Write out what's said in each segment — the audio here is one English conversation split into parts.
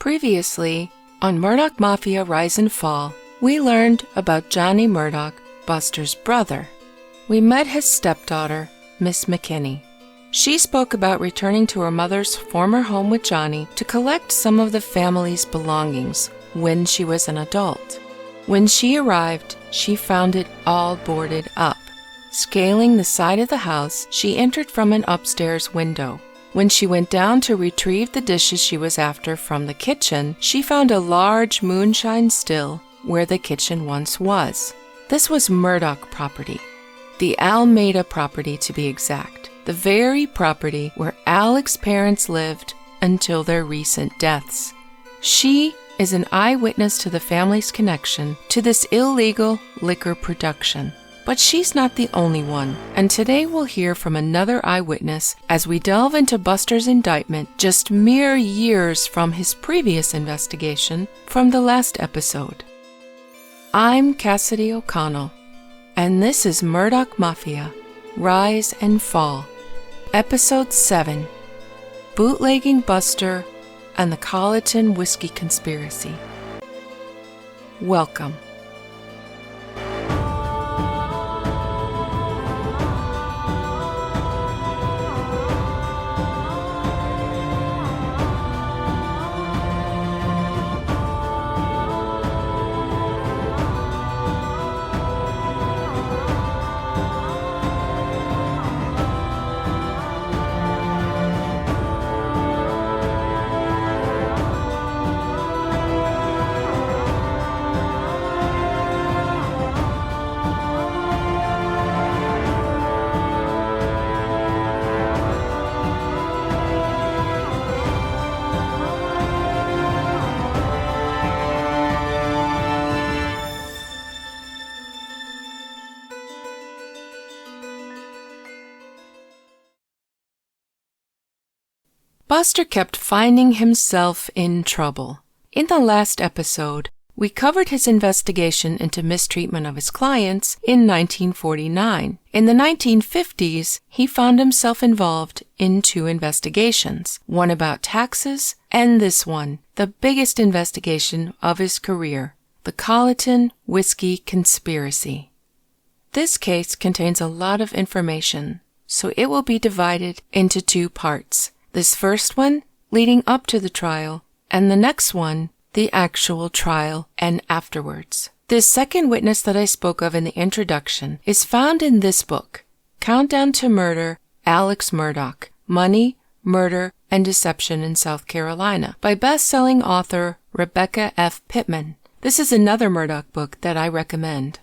Previously, on Murdaugh Mafia Rise and Fall, we learned about Johnny Murdaugh, Buster's brother. We met his stepdaughter, Miss McKinney. She spoke about returning to her mother's former home with Johnny to collect some of the family's belongings when she was an adult. When she arrived, she found it all boarded up. Scaling the side of the house, she entered from an upstairs window. When she went down to retrieve the dishes she was after from the kitchen, she found a large moonshine still where the kitchen once was. This was Murdaugh property. The Almeida property, to be exact. The very property where Alec's parents lived until their recent deaths. She is an eyewitness to the family's connection to this illegal liquor production. But she's not the only one, and today we'll hear from another eyewitness as we delve into Buster's indictment just mere years from his previous investigation from the last episode. I'm Cassidy O'Connell, and this is Murdaugh Mafia, Rise and Fall, Episode 7, Bootlegging Buster and the Colleton Whiskey Conspiracy. Welcome. Buster kept finding himself in trouble. In the last episode, we covered his investigation into mistreatment of his clients in 1949. In the 1950s, he found himself involved in two investigations, one about taxes and this one, the biggest investigation of his career, the Colleton Whiskey Conspiracy. This case contains a lot of information, so it will be divided into two parts. This first one leading up to the trial, and the next one, the actual trial and afterwards. This second witness that I spoke of in the introduction is found in this book, Countdown to Murder, Alex Murdaugh, Money, Murder, and Deception in South Carolina, by best-selling author Rebecca F. Pittman. This is another Murdaugh book that I recommend.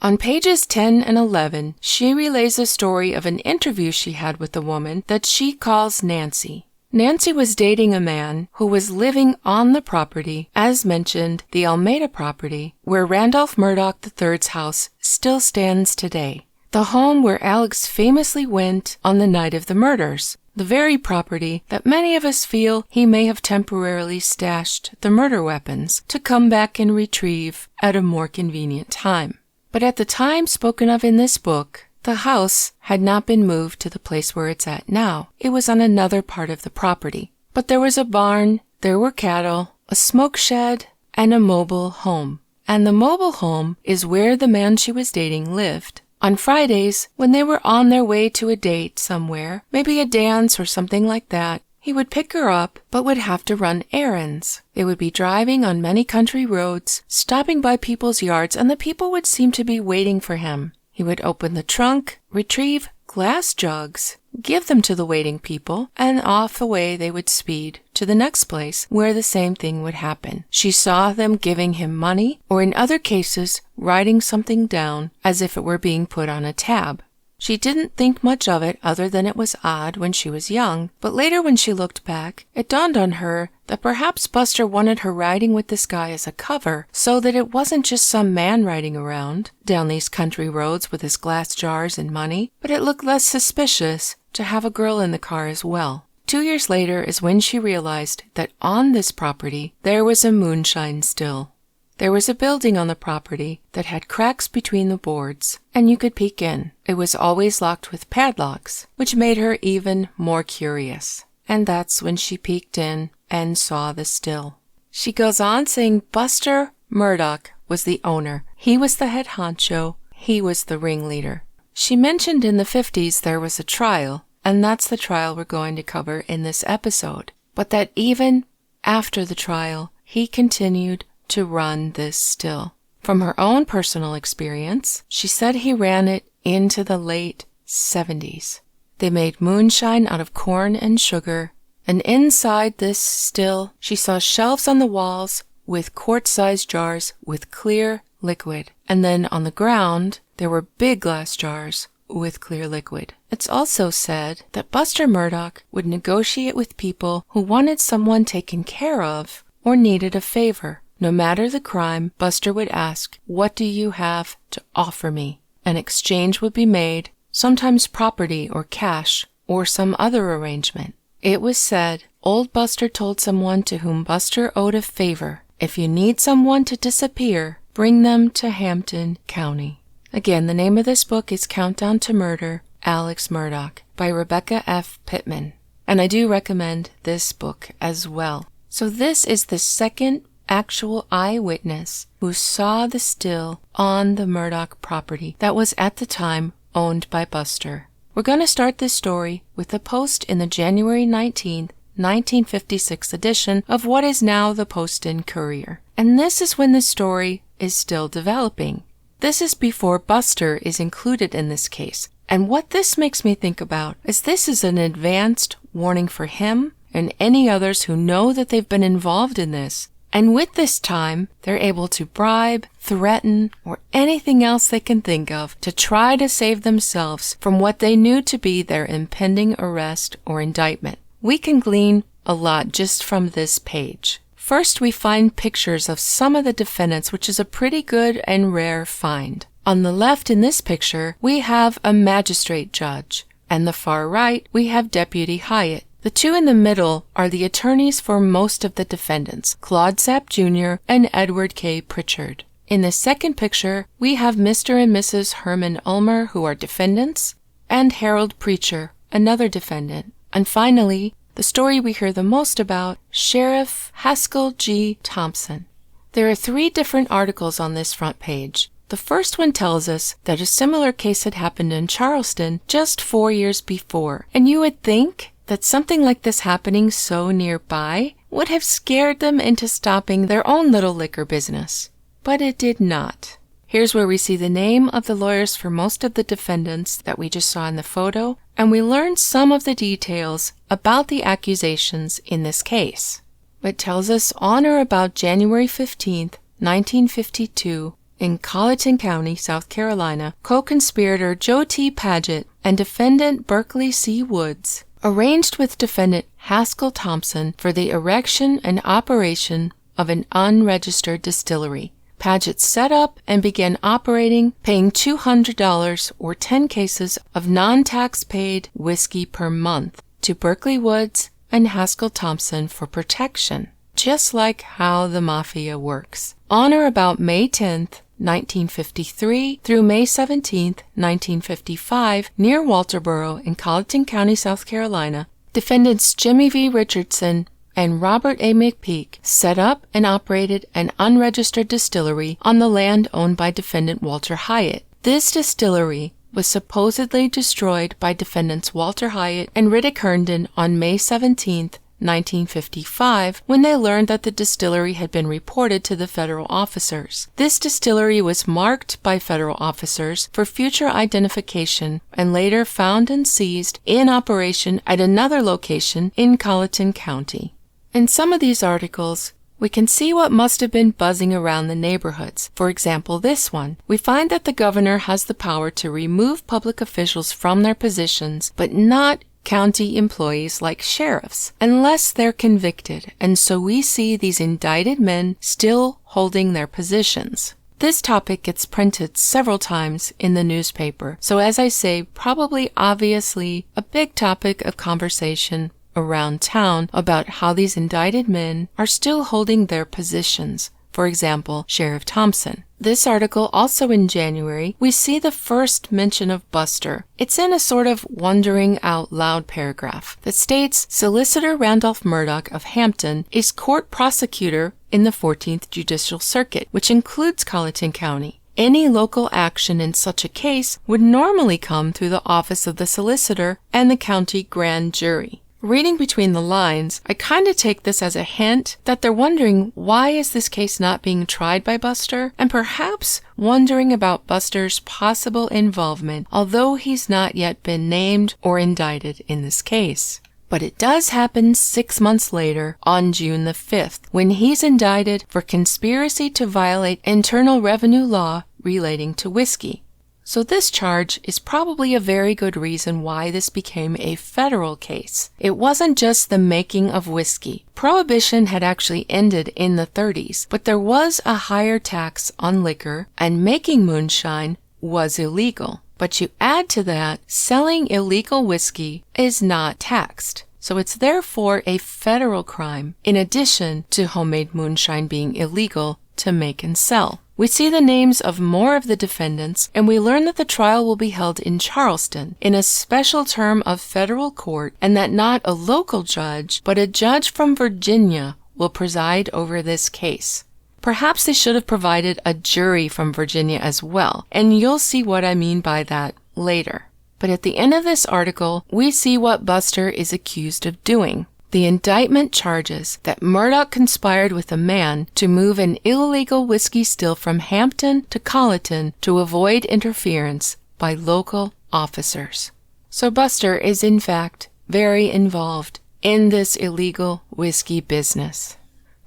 On pages 10 and 11, she relays a story of an interview she had with a woman that she calls Nancy. Nancy was dating a man who was living on the property, as mentioned, the Almeida property, where Randolph Murdaugh III's house still stands today. The home where Alex famously went on the night of the murders. The very property that many of us feel he may have temporarily stashed the murder weapons to come back and retrieve at a more convenient time. But at the time spoken of in this book, the house had not been moved to the place where it's at now. It was on another part of the property. But there was a barn, there were cattle, a smoke shed, and a mobile home. And the mobile home is where the man she was dating lived. On Fridays, when they were on their way to a date somewhere, maybe a dance or something like that, he would pick her up, but would have to run errands. They would be driving on many country roads, stopping by people's yards, and the people would seem to be waiting for him. He would open the trunk, retrieve glass jugs, give them to the waiting people, and off away they would speed to the next place where the same thing would happen. She saw them giving him money, or in other cases, writing something down as if it were being put on a tab. She didn't think much of it other than it was odd when she was young, but later when she looked back, it dawned on her that perhaps Buster wanted her riding with this guy as a cover, so that it wasn't just some man riding around down these country roads with his glass jars and money, but it looked less suspicious to have a girl in the car as well. 2 years later is when she realized that on this property there was a moonshine still. There was a building on the property that had cracks between the boards, and you could peek in. It was always locked with padlocks, which made her even more curious. And that's when she peeked in and saw the still. She goes on saying Buster Murdaugh was the owner. He was the head honcho. He was the ringleader. She mentioned in the 50s there was a trial, and that's the trial we're going to cover in this episode. But that even after the trial, he continued to run this still. From her own personal experience, she said he ran it into the late 70s. They made moonshine out of corn and sugar, and inside this still, she saw shelves on the walls with quart-sized jars with clear liquid. And then on the ground, there were big glass jars with clear liquid. It's also said that Buster Murdaugh would negotiate with people who wanted someone taken care of or needed a favor. No matter the crime, Buster would ask, "What do you have to offer me?" An exchange would be made, sometimes property or cash or some other arrangement. It was said old Buster told someone to whom Buster owed a favor, "If you need someone to disappear, bring them to Hampton County." Again, the name of this book is Countdown to Murder, Alex Murdaugh by Rebecca F. Pittman. And I do recommend this book as well. So this is the second actual eyewitness who saw the still on the Murdaugh property that was at the time owned by Buster. We're going to start this story with a post in the January 19th, 1956 edition of what is now the Post-Courier. And this is when the story is still developing. This is before Buster is included in this case. And what this makes me think about is this is an advanced warning for him and any others who know that they've been involved in this. And with this time, they're able to bribe, threaten, or anything else they can think of to try to save themselves from what they knew to be their impending arrest or indictment. We can glean a lot just from this page. First, we find pictures of some of the defendants, which is a pretty good and rare find. On the left in this picture, we have a magistrate judge, and the far right, we have Deputy Hyatt. The two in the middle are the attorneys for most of the defendants, Claude Sapp Jr. and Edward K. Pritchard. In the second picture, we have Mr. and Mrs. Herman Ulmer, who are defendants, and Harold Preacher, another defendant. And finally, the story we hear the most about, Sheriff Haskell G. Thompson. There are 3 different articles on this front page. The first one tells us that a similar case had happened in Charleston just 4 years before, and you would think that something like this happening so nearby would have scared them into stopping their own little liquor business. But it did not. Here's where we see the name of the lawyers for most of the defendants that we just saw in the photo, and we learn some of the details about the accusations in this case. It tells us on or about January 15th, 1952, in Colleton County, South Carolina, co-conspirator Joe T. Paget and defendant Berkeley C. Woods arranged with defendant Haskell Thompson for the erection and operation of an unregistered distillery. Paget set up and began operating, paying $200 or 10 cases of non-tax-paid whiskey per month to Berkeley Woods and Haskell Thompson for protection, just like how the Mafia works. On or about May 10th, 1953 through May 17th, 1955, near Walterboro in Colleton County, South Carolina, defendants Jimmy V. Richardson and Robert A. McPeak set up and operated an unregistered distillery on the land owned by defendant Walter Hyatt. This distillery was supposedly destroyed by defendants Walter Hyatt and Riddick Herndon on May 17th, 1955, when they learned that the distillery had been reported to the federal officers. This distillery was marked by federal officers for future identification and later found and seized in operation at another location in Colleton County. In some of these articles, we can see what must have been buzzing around the neighborhoods. For example, this one. We find that the governor has the power to remove public officials from their positions, but not county employees like sheriffs, unless they're convicted, and so we see these indicted men still holding their positions. This topic gets printed several times in the newspaper, so as I say, probably obviously a big topic of conversation around town about how these indicted men are still holding their positions. For example, Sheriff Thompson. This article, also in January, we see the first mention of Buster. It's in a sort of wondering out loud paragraph that states Solicitor Randolph Murdaugh of Hampton is court prosecutor in the 14th Judicial Circuit, which includes Colleton County. Any local action in such a case would normally come through the office of the solicitor and the county grand jury. Reading between the lines, I kind of take this as a hint that they're wondering why is this case not being tried by Buster, and perhaps wondering about Buster's possible involvement, although he's not yet been named or indicted in this case. But it does happen 6 months later, on June the 5th, when he's indicted for conspiracy to violate Internal Revenue law relating to whiskey. So this charge is probably a very good reason why this became a federal case. It wasn't just the making of whiskey. Prohibition had actually ended in the 30s, but there was a higher tax on liquor, and making moonshine was illegal. But you add to that, selling illegal whiskey is not taxed. So it's therefore a federal crime, in addition to homemade moonshine being illegal to make and sell. We see the names of more of the defendants, and we learn that the trial will be held in Charleston, in a special term of federal court, and that not a local judge, but a judge from Virginia will preside over this case. Perhaps they should have provided a jury from Virginia as well, and you'll see what I mean by that later. But at the end of this article, we see what Buster is accused of doing. The indictment charges that Murdaugh conspired with a man to move an illegal whiskey still from Hampton to Colleton to avoid interference by local officers. So Buster is in fact very involved in this illegal whiskey business.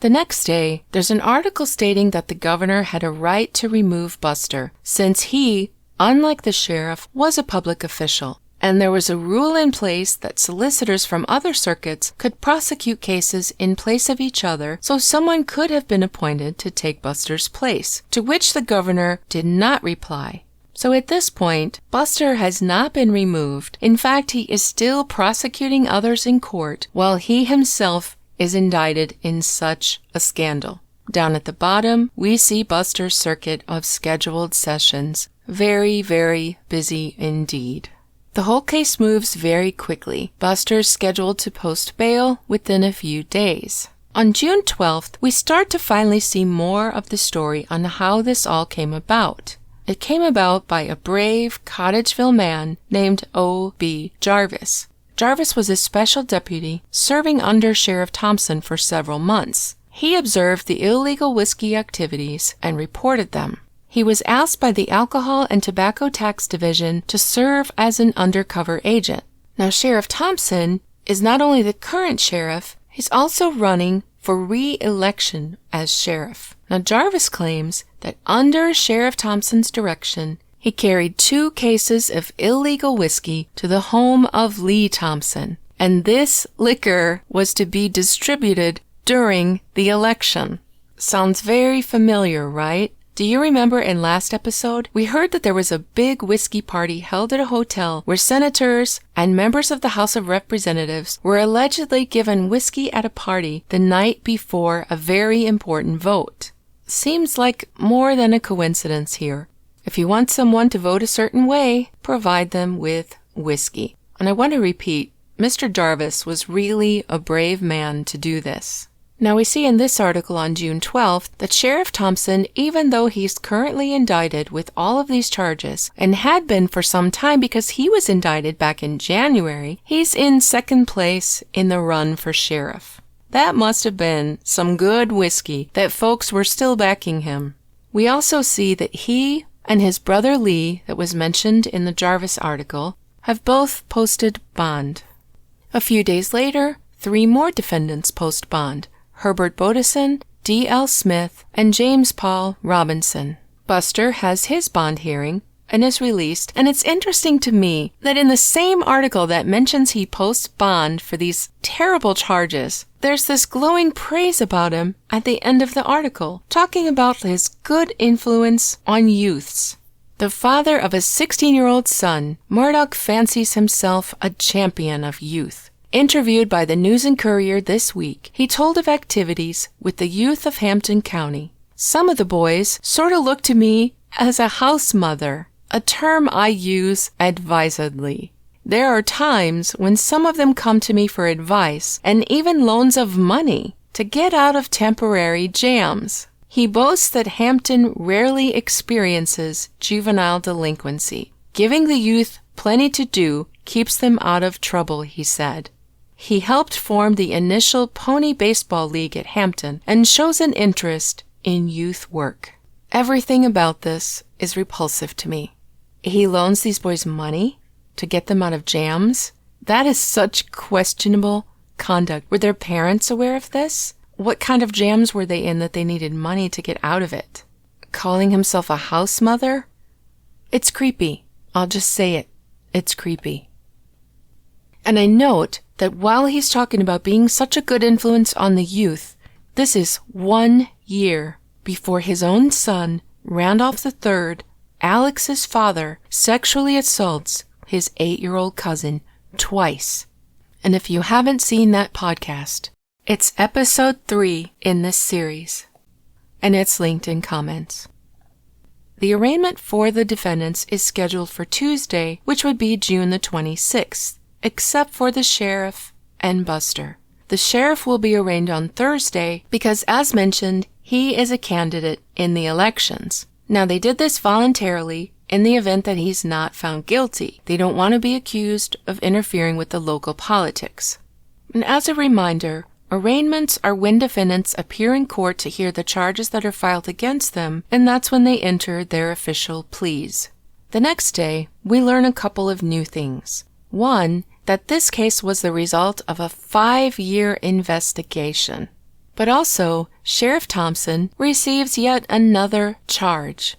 The next day, there's an article stating that the governor had a right to remove Buster since he, unlike the sheriff, was a public official. And there was a rule in place that solicitors from other circuits could prosecute cases in place of each other, so someone could have been appointed to take Buster's place, to which the governor did not reply. So at this point, Buster has not been removed. In fact, he is still prosecuting others in court, while he himself is indicted in such a scandal. Down at the bottom, we see Buster's circuit of scheduled sessions. Very, very busy indeed. The whole case moves very quickly. Buster's scheduled to post bail within a few days. On June 12th, we start to finally see more of the story on how this all came about. It came about by a brave Cottageville man named O.B. Jarvis. Jarvis was a special deputy serving under Sheriff Thompson for several months. He observed the illegal whiskey activities and reported them. He was asked by the Alcohol and Tobacco Tax Division to serve as an undercover agent. Now, Sheriff Thompson is not only the current sheriff, he's also running for re-election as sheriff. Now, Jarvis claims that under Sheriff Thompson's direction, he carried 2 cases of illegal whiskey to the home of Lee Thompson, and this liquor was to be distributed during the election. Sounds very familiar, right? Do you remember in last episode, we heard that there was a big whiskey party held at a hotel where senators and members of the House of Representatives were allegedly given whiskey at a party the night before a very important vote. Seems like more than a coincidence here. If you want someone to vote a certain way, provide them with whiskey. And I want to repeat, Mr. Jarvis was really a brave man to do this. Now we see in this article on June 12th that Sheriff Thompson, even though he's currently indicted with all of these charges, and had been for some time because he was indicted back in January, he's in second place in the run for sheriff. That must have been some good whiskey that folks were still backing him. We also see that he and his brother Lee, that was mentioned in the Jarvis article, have both posted bond. A few days later, 3 more defendants post bond. Herbert Bodison, D.L. Smith, and James Paul Robinson. Buster has his bond hearing and is released, and it's interesting to me that in the same article that mentions he posts bond for these terrible charges, there's this glowing praise about him at the end of the article, talking about his good influence on youths. The father of a 16-year-old son, Murdaugh fancies himself a champion of youth. Interviewed by the News and Courier this week, he told of activities with the youth of Hampton County. Some of the boys sort of look to me as a house mother, a term I use advisedly. There are times when some of them come to me for advice and even loans of money. to get out of temporary jams. He boasts that Hampton rarely experiences juvenile delinquency. Giving the youth plenty to do keeps them out of trouble, he said. He helped form the initial Pony Baseball League at Hampton and shows an interest in youth work. Everything about this is repulsive to me. He loans these boys money to get them out of jams? That is such questionable conduct. Were their parents aware of this? What kind of jams were they in that they needed money to get out of it? Calling himself a house mother? It's creepy. I'll just say it. It's creepy. And I note that while he's talking about being such a good influence on the youth, this is 1 year before his own son, Randolph III, Alex's father, sexually assaults his 8-year-old cousin twice. And if you haven't seen that podcast, it's episode 3 in this series, and it's linked in comments. The arraignment for the defendants is scheduled for Tuesday, which would be June the 26th, except for the sheriff and Buster. The sheriff will be arraigned on Thursday because, as mentioned, he is a candidate in the elections. Now, they did this voluntarily in the event that he's not found guilty. They don't want to be accused of interfering with the local politics. And as a reminder, arraignments are when defendants appear in court to hear the charges that are filed against them, and that's when they enter their official pleas. The next day, we learn a couple of new things. One, that this case was the result of a 5-year investigation. But also, Sheriff Thompson receives yet another charge.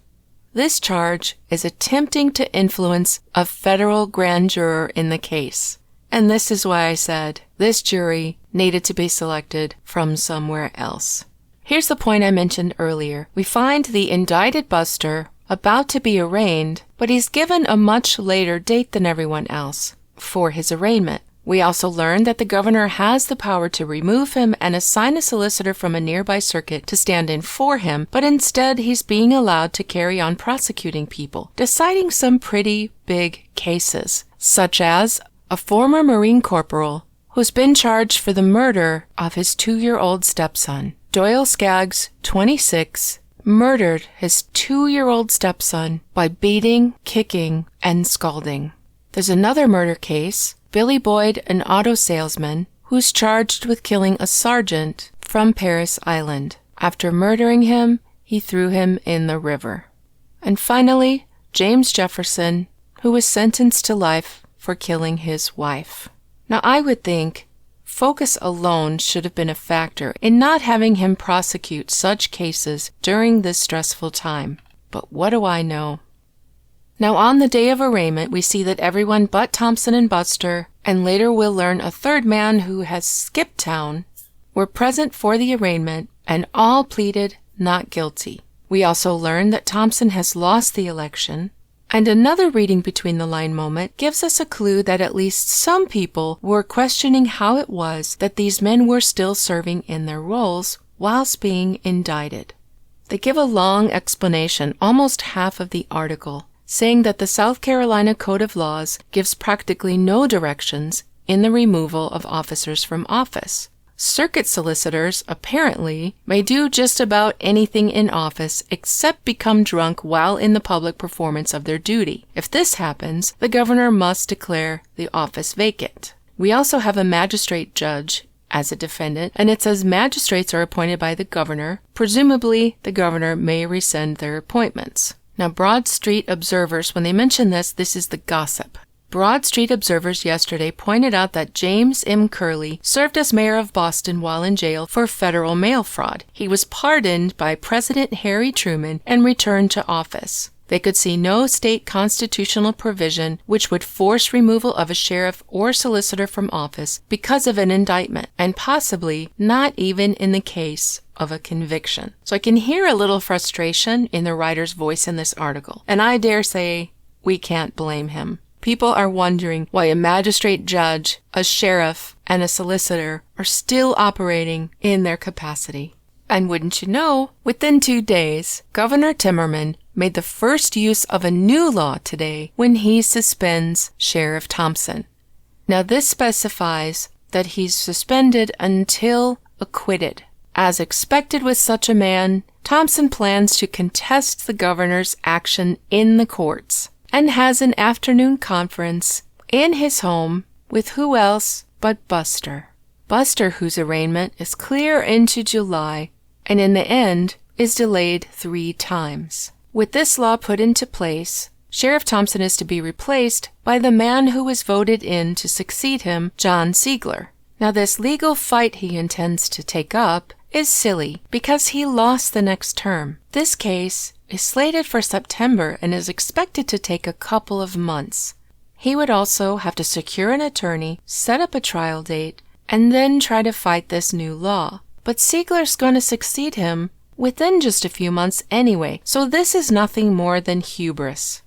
This charge is attempting to influence a federal grand juror in the case. And this is why I said this jury needed to be selected from somewhere else. Here's the point I mentioned earlier. We find the indicted Buster about to be arraigned, but he's given a much later date than everyone else for his arraignment. We also learn that the governor has the power to remove him and assign a solicitor from a nearby circuit to stand in for him, but instead he's being allowed to carry on prosecuting people, deciding some pretty big cases, such as a former Marine corporal who's been charged for the murder of his 2-year-old stepson. Doyle Skaggs, 26, murdered his 2-year-old stepson by beating, kicking, and scalding. There's another murder case, Billy Boyd, an auto salesman, who's charged with killing a sergeant from Paris Island. After murdering him, he threw him in the river. And finally, James Jefferson, who was sentenced to life for killing his wife. Now, I would think focus alone should have been a factor in not having him prosecute such cases during this stressful time. But what do I know? Now, on the day of arraignment, we see that everyone but Thompson and Buster, and later we'll learn a third man who has skipped town, were present for the arraignment and all pleaded not guilty. We also learn that Thompson has lost the election, and another reading between the line moment gives us a clue that at least some people were questioning how it was that these men were still serving in their roles whilst being indicted. They give a long explanation, almost half of the article, saying that the South Carolina Code of Laws gives practically no directions in the removal of officers from office. Circuit solicitors, apparently, may do just about anything in office except become drunk while in the public performance of their duty. If this happens, the governor must declare the office vacant. We also have a magistrate judge as a defendant, and it says magistrates are appointed by the governor. Presumably, the governor may rescind their appointments. Now, Broad Street observers, when they mention this is the gossip. Broad Street observers yesterday pointed out that James M. Curley served as mayor of Boston while in jail for federal mail fraud. He was pardoned by President Harry Truman and returned to office. They could see no state constitutional provision which would force removal of a sheriff or solicitor from office because of an indictment, and possibly not even in the case of a conviction. So I can hear a little frustration in the writer's voice in this article, and I dare say we can't blame him. People are wondering why a magistrate judge, a sheriff, and a solicitor are still operating in their capacity. And wouldn't you know, within 2 days, Governor Timmerman made the first use of a new law today when he suspends Sheriff Thompson. Now, this specifies that he's suspended until acquitted. As expected with such a man, Thompson plans to contest the governor's action in the courts and has an afternoon conference in his home with who else but Buster. Buster, whose arraignment is clear into July and in the end is delayed 3 times. With this law put into place, Sheriff Thompson is to be replaced by the man who was voted in to succeed him, John Siegler. Now, this legal fight he intends to take up is silly because he lost the next term. This case is slated for September and is expected to take a couple of months. He would also have to secure an attorney, set up a trial date, and then try to fight this new law. But Siegler's going to succeed him within just a few months anyway, so this is nothing more than hubris.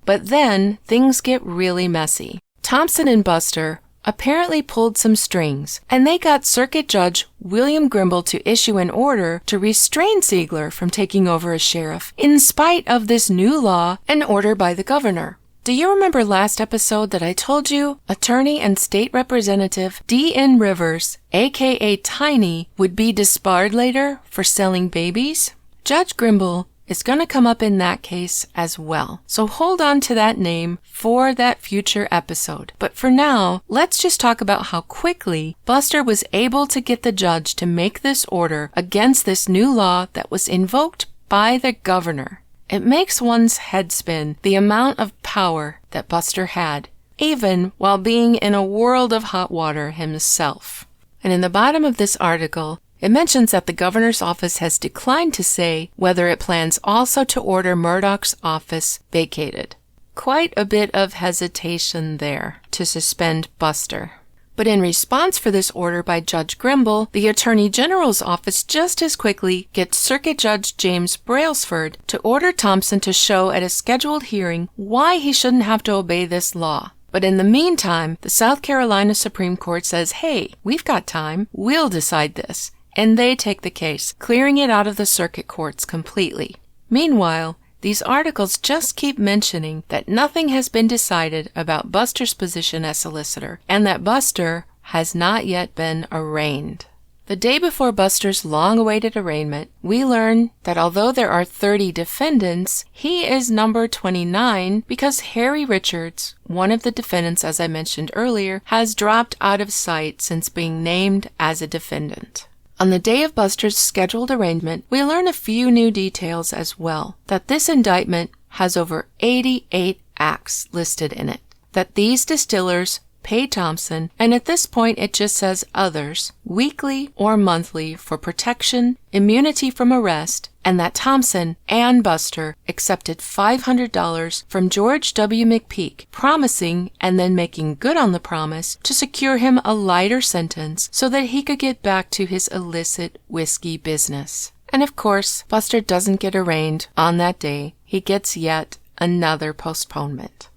But then things get really messy. Thompson and Buster apparently pulled some strings, and they got Circuit Judge William Grimble to issue an order to restrain Siegler from taking over as sheriff, in spite of this new law and order by the governor. Do you remember last episode that I told you Attorney and State Representative D.N. Rivers, aka Tiny, would be disbarred later for selling babies? Judge Grimble is going to come up in that case as well. So hold on to that name for that future episode. But for now, let's just talk about how quickly Buster was able to get the judge to make this order against this new law that was invoked by the governor. It makes one's head spin the amount of power that Buster had, even while being in a world of hot water himself. And in the bottom of this article, it mentions that the governor's office has declined to say whether it plans also to order Murdaugh's office vacated. Quite a bit of hesitation there to suspend Buster. But in response for this order by Judge Grimble, the Attorney General's office just as quickly gets Circuit Judge James Brailsford to order Thompson to show at a scheduled hearing why he shouldn't have to obey this law. But in the meantime, the South Carolina Supreme Court says, hey, we've got time, we'll decide this. And they take the case, clearing it out of the circuit courts completely. Meanwhile, these articles just keep mentioning that nothing has been decided about Buster's position as solicitor, and that Buster has not yet been arraigned. The day before Buster's long-awaited arraignment, we learn that although there are 30 defendants, he is number 29 because Harry Richards, one of the defendants as I mentioned earlier, has dropped out of sight since being named as a defendant. On the day of Buster's scheduled arraignment, we learn a few new details as well. That this indictment has over 88 acts listed in it. That these distillers pay Thompson, and at this point it just says others, weekly or monthly for protection, immunity from arrest, and that Thompson and Buster accepted $500 from George W. McPeak, promising and then making good on the promise to secure him a lighter sentence so that he could get back to his illicit whiskey business. And of course, Buster doesn't get arraigned on that day. He gets yet another postponement.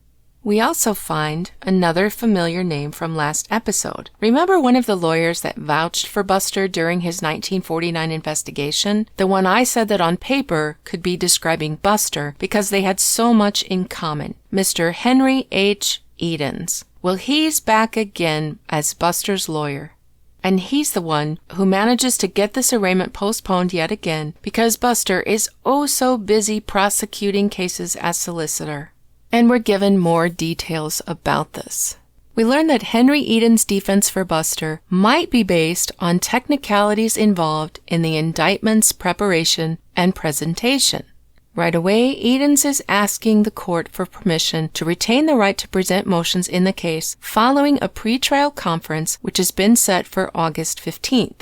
We also find another familiar name from last episode. Remember one of the lawyers that vouched for Buster during his 1949 investigation? The one I said that on paper could be describing Buster because they had so much in common. Mr. Henry H. Edens. Well, he's back again as Buster's lawyer. And he's the one who manages to get this arraignment postponed yet again because Buster is oh so busy prosecuting cases as solicitor. And we're given more details about this. We learn that Henry Edens' defense for Buster might be based on technicalities involved in the indictment's preparation and presentation. Right away, Edens is asking the court for permission to retain the right to present motions in the case following a pretrial conference which has been set for August 15th.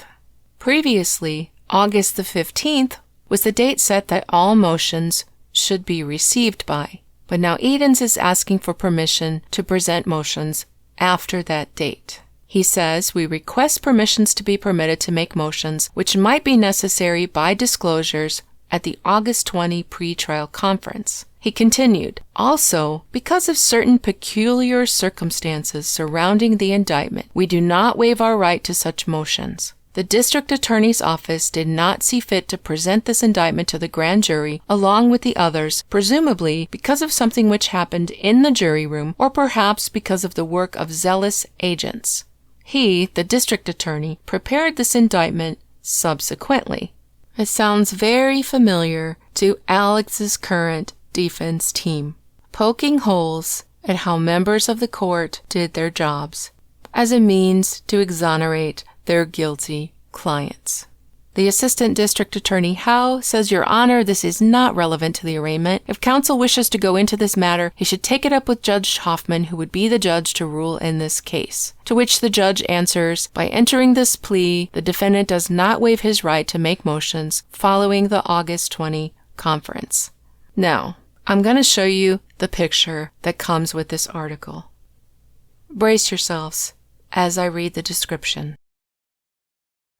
Previously, August the 15th was the date set that all motions should be received by. But now Edens is asking for permission to present motions after that date. He says, we request permissions to be permitted to make motions which might be necessary by disclosures at the August 20 pretrial conference. He continued, also, because of certain peculiar circumstances surrounding the indictment, we do not waive our right to such motions. The district attorney's office did not see fit to present this indictment to the grand jury along with the others, presumably because of something which happened in the jury room or perhaps because of the work of zealous agents. He, the district attorney, prepared this indictment subsequently. It sounds very familiar to Alex's current defense team, poking holes at how members of the court did their jobs as a means to exonerate their guilty clients. The Assistant District Attorney Howe says, Your Honor, this is not relevant to the arraignment. If counsel wishes to go into this matter, he should take it up with Judge Hoffman, who would be the judge to rule in this case. To which the judge answers, By entering this plea, the defendant does not waive his right to make motions following the August 20 conference. Now, I'm going to show you the picture that comes with this article. Brace yourselves as I read the description.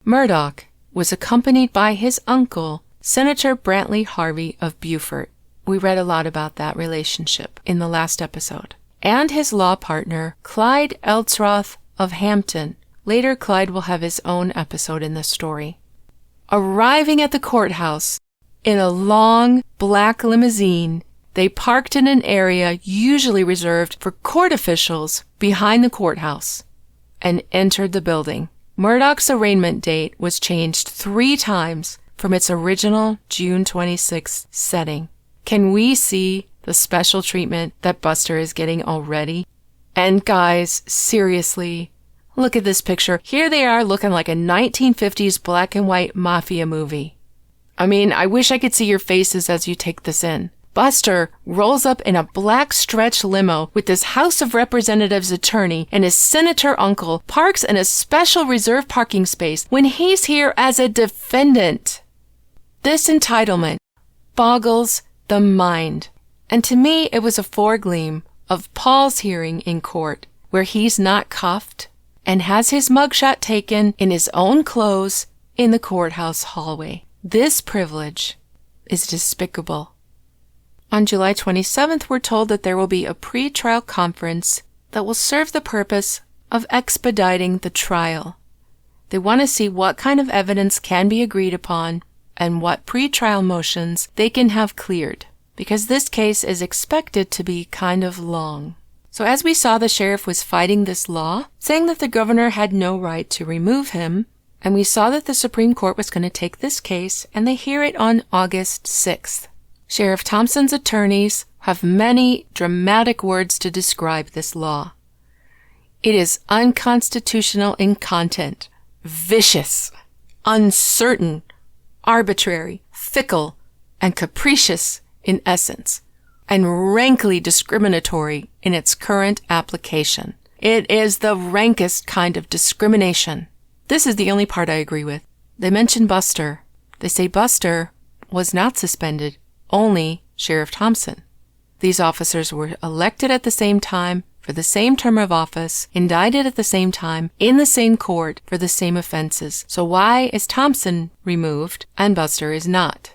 Murdaugh was accompanied by his uncle, Senator Brantley Harvey of Beaufort. We read a lot about that relationship in the last episode. And his law partner, Clyde Eltsroth of Hampton. Later, Clyde will have his own episode in this story. Arriving at the courthouse in a long black limousine, they parked in an area usually reserved for court officials behind the courthouse and entered the building. Murdaugh's arraignment date was changed 3 times from its original June 26 setting. Can we see the special treatment that Buster is getting already? And guys, seriously, look at this picture. Here they are looking like a 1950s black and white Mafia movie. I mean, I wish I could see your faces as you take this in. Buster rolls up in a black stretch limo with this House of Representatives attorney, and his senator uncle parks in a special reserved parking space when he's here as a defendant. This entitlement boggles the mind. And to me, it was a foregleam of Paul's hearing in court, where he's not cuffed and has his mugshot taken in his own clothes in the courthouse hallway. This privilege is despicable. On July 27th, we're told that there will be a pre-trial conference that will serve the purpose of expediting the trial. They want to see what kind of evidence can be agreed upon and what pre-trial motions they can have cleared, because this case is expected to be kind of long. So as we saw, the sheriff was fighting this law, saying that the governor had no right to remove him, and we saw that the Supreme Court was going to take this case, and they hear it on August 6th. Sheriff Thompson's attorneys have many dramatic words to describe this law. It is unconstitutional in content, vicious, uncertain, arbitrary, fickle, and capricious in essence, and rankly discriminatory in its current application. It is the rankest kind of discrimination. This is the only part I agree with. They mention Buster. They say Buster was not suspended, only Sheriff Thompson. These officers were elected at the same time, for the same term of office, indicted at the same time, in the same court for the same offenses. So why is Thompson removed and Buster is not?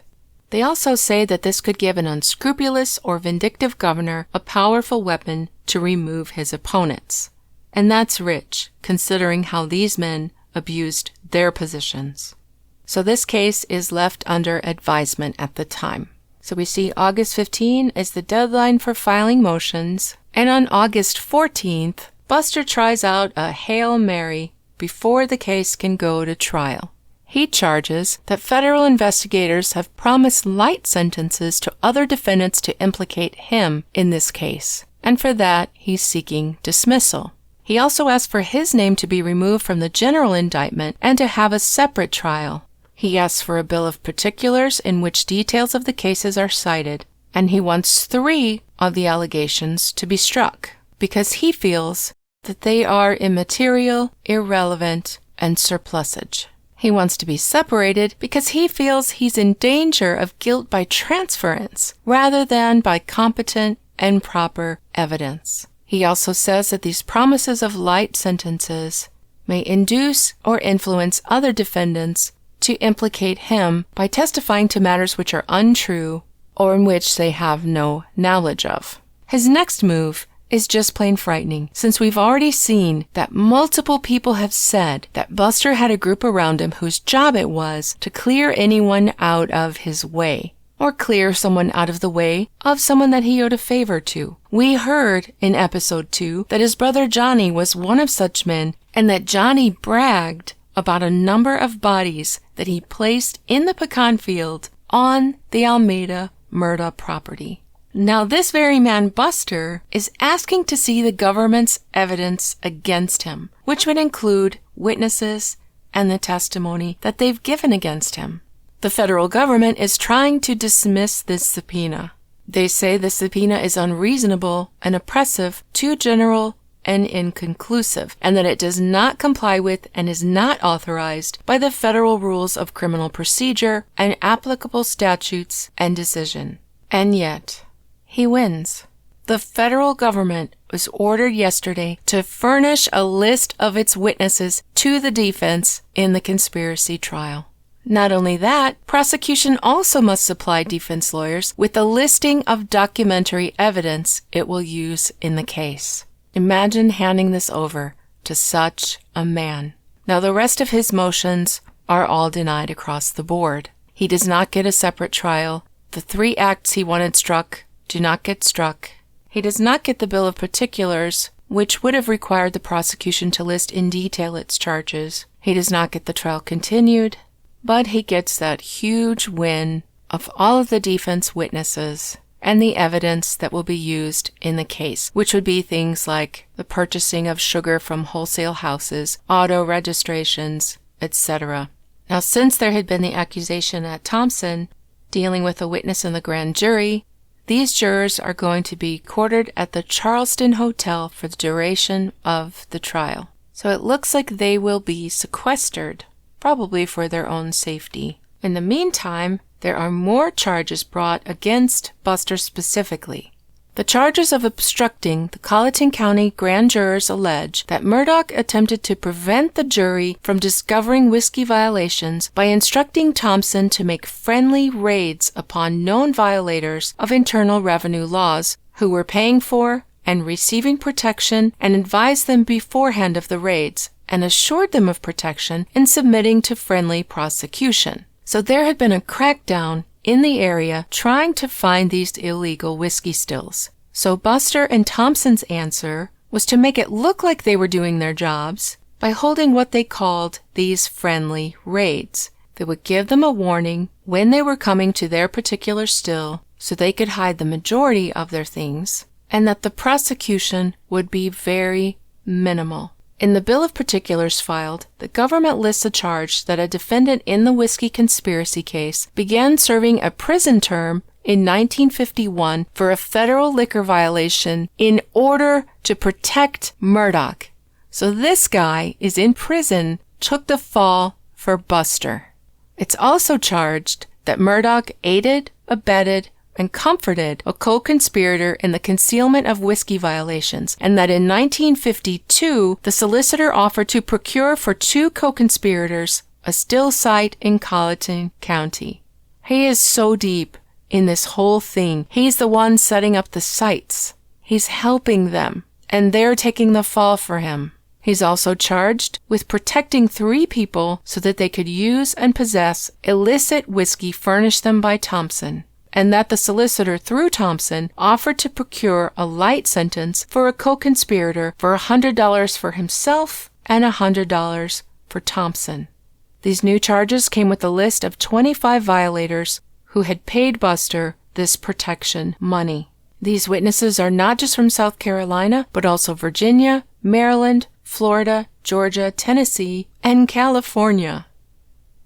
They also say that this could give an unscrupulous or vindictive governor a powerful weapon to remove his opponents. And that's rich, considering how these men abused their positions. So this case is left under advisement at the time. So we see August 15 is the deadline for filing motions, and on August 14th, Buster tries out a Hail Mary before the case can go to trial. He charges that federal investigators have promised light sentences to other defendants to implicate him in this case, and for that he's seeking dismissal. He also asked for his name to be removed from the general indictment and to have a separate trial. He asks for a bill of particulars in which details of the cases are cited, and he wants 3 of the allegations to be struck because he feels that they are immaterial, irrelevant, and surplusage. He wants to be separated because he feels he's in danger of guilt by transference rather than by competent and proper evidence. He also says that these promises of light sentences may induce or influence other defendants to implicate him by testifying to matters which are untrue or in which they have no knowledge of. His next move is just plain frightening, since we've already seen that multiple people have said that Buster had a group around him whose job it was to clear anyone out of his way. or clear someone out of the way of someone that he owed a favor to. We heard in episode 2 that his brother Johnny was one of such men, and that Johnny bragged about a number of bodies that he placed in the pecan field on the Almeida Murdaugh property. Now this very man, Buster, is asking to see the government's evidence against him, which would include witnesses and the testimony that they've given against him. The federal government is trying to dismiss this subpoena. They say the subpoena is unreasonable and oppressive, too general and inconclusive, and that it does not comply with and is not authorized by the federal rules of criminal procedure and applicable statutes and decision. And yet, he wins. The federal government was ordered yesterday to furnish a list of its witnesses to the defense in the conspiracy trial. Not only that, prosecution also must supply defense lawyers with a listing of documentary evidence it will use in the case. Imagine handing this over to such a man. Now the rest of his motions are all denied across the board. He does not get a separate trial. The 3 acts he wanted struck do not get struck. He does not get the bill of particulars, which would have required the prosecution to list in detail its charges. He does not get the trial continued, but he gets that huge win of all of the defense witnesses and the evidence that will be used in the case, which would be things like the purchasing of sugar from wholesale houses, auto registrations, etc. Now, since there had been the accusation at Thompson dealing with a witness in the grand jury, these jurors are going to be quartered at the Charleston Hotel for the duration of the trial. So it looks like they will be sequestered, probably for their own safety. In the meantime, there are more charges brought against Buster specifically. The charges of obstructing the Colleton County grand jurors allege that Murdaugh attempted to prevent the jury from discovering whiskey violations by instructing Thompson to make friendly raids upon known violators of Internal Revenue laws who were paying for and receiving protection, and advised them beforehand of the raids and assured them of protection in submitting to friendly prosecution. So there had been a crackdown in the area trying to find these illegal whiskey stills. So Buster and Thompson's answer was to make it look like they were doing their jobs by holding what they called these friendly raids. They would give them a warning when they were coming to their particular still so they could hide the majority of their things, and that the prosecution would be very minimal. In the bill of particulars filed, the government lists a charge that a defendant in the whiskey conspiracy case began serving a prison term in 1951 for a federal liquor violation in order to protect Murdaugh. So this guy is in prison, took the fall for Buster. It's also charged that Murdaugh aided, abetted, and comforted a co-conspirator in the concealment of whiskey violations, and that in 1952, the solicitor offered to procure for 2 co-conspirators a still site in Colleton County. He is so deep in this whole thing. He's the one setting up the sites. He's helping them, and they're taking the fall for him. He's also charged with protecting 3 people so that they could use and possess illicit whiskey furnished them by Thompson, and that the solicitor through Thompson offered to procure a light sentence for a co-conspirator for $100 for himself and $100 for Thompson. These new charges came with a list of 25 violators who had paid Buster this protection money. These witnesses are not just from South Carolina, but also Virginia, Maryland, Florida, Georgia, Tennessee, and California.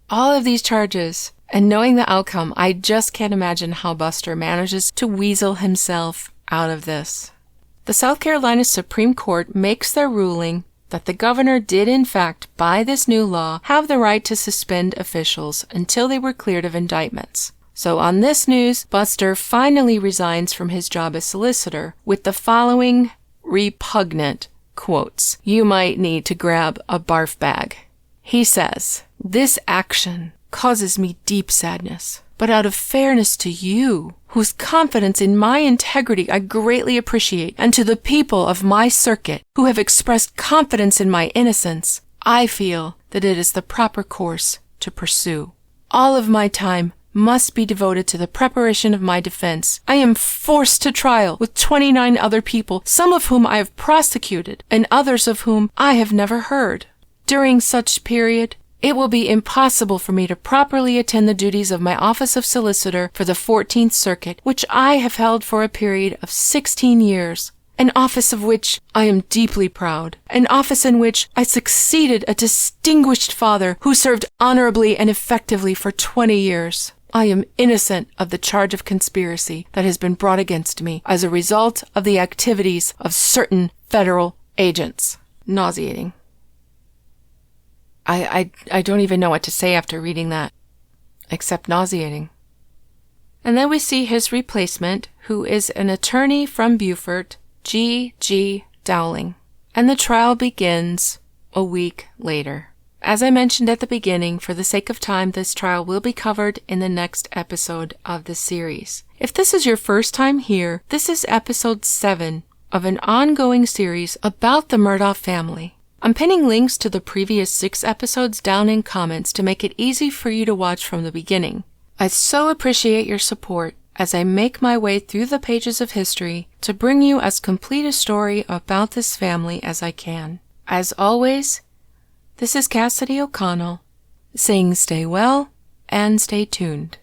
All of these charges, and knowing the outcome, I just can't imagine how Buster manages to weasel himself out of this. The South Carolina Supreme Court makes their ruling that the governor did in fact, by this new law, have the right to suspend officials until they were cleared of indictments. So on this news, Buster finally resigns from his job as solicitor with the following repugnant quotes. You might need to grab a barf bag. He says, "This action causes me deep sadness, but out of fairness to you, whose confidence in my integrity I greatly appreciate, and to the people of my circuit who have expressed confidence in my innocence, I feel that it is the proper course to pursue. All of my time must be devoted to the preparation of my defense. I am forced to trial with 29 other people, some of whom I have prosecuted, and others of whom I have never heard. During such period, it will be impossible for me to properly attend the duties of my office of solicitor for the 14th Circuit, which I have held for a period of 16 years. An office of which I am deeply proud, an office in which I succeeded a distinguished father who served honorably and effectively for 20 years. I am innocent of the charge of conspiracy that has been brought against me as a result of the activities of certain federal agents. Nauseating. I don't even know what to say after reading that, except nauseating. And then we see his replacement, who is an attorney from Beaufort, G. Dowling, and the trial begins a week later. As I mentioned at the beginning, for the sake of time, this trial will be covered in the next episode of the series. If this is your first time here, this is episode 7 of an ongoing series about the Murdaugh family. I'm pinning links to the previous 6 episodes down in comments to make it easy for you to watch from the beginning. I so appreciate your support as I make my way through the pages of history to bring you as complete a story about this family as I can. As always, this is Cassidy O'Connell saying stay well and stay tuned.